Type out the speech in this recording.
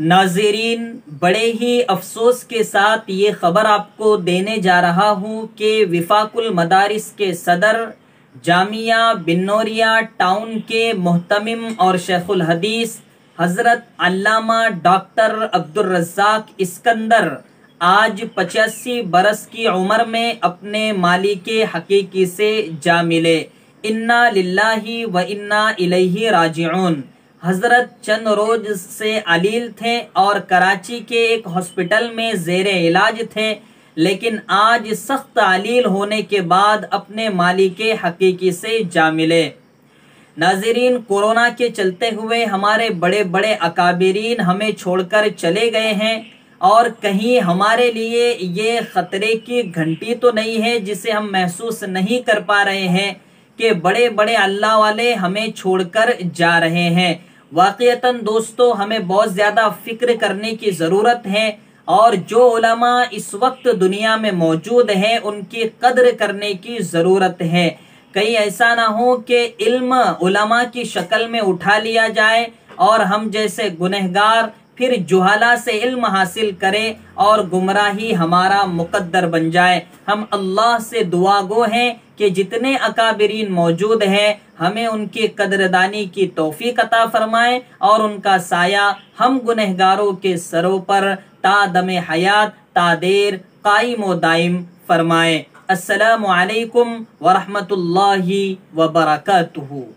ناظرین، بڑے ہی افسوس کے ساتھ یہ خبر آپ کو دینے جا رہا ہوں کہ وفاق المدارس کے صدر، جامعہ بنوریا ٹاؤن کے محتمم اور شیخ الحدیث حضرت علامہ ڈاکٹر عبدالرزاق اسکندر آج 85 برس کی عمر میں اپنے مالک حقیقی سے جا ملے۔ انا للہ و انا الیہ راجعون۔ حضرت چند روز سے علیل تھے اور کراچی کے ایک ہاسپٹل میں زیر علاج تھے، لیکن آج سخت علیل ہونے کے بعد اپنے مالک حقیقی سے جا ملے۔ ناظرین، کورونا کے چلتے ہوئے ہمارے بڑے بڑے اکابرین ہمیں چھوڑ کر چلے گئے ہیں، اور کہیں ہمارے لیے یہ خطرے کی گھنٹی تو نہیں ہے جسے ہم محسوس نہیں کر پا رہے ہیں کہ بڑے بڑے اللہ والے ہمیں چھوڑ کر جا رہے ہیں۔ واقعتاً دوستو، ہمیں بہت زیادہ فکر کرنے کی ضرورت ہے، اور جو علماء اس وقت دنیا میں موجود ہیں ان کی قدر کرنے کی ضرورت ہے۔ کہیں ایسا نہ ہو کہ علم علماء کی شکل میں اٹھا لیا جائے اور ہم جیسے گنہگار پھر جہالہ سے علم حاصل کریں اور گمراہی ہمارا مقدر بن جائے۔ ہم اللہ سے دعا گو ہیں کہ جتنے اکابرین موجود ہیں ہمیں ان کی قدردانی کی توفیق عطا فرمائے، اور ان کا سایہ ہم گنہگاروں کے سروں پر تا دم حیات تا دیر قائم و دائم فرمائے۔ السلام علیکم ورحمۃ اللہ وبرکاتہ۔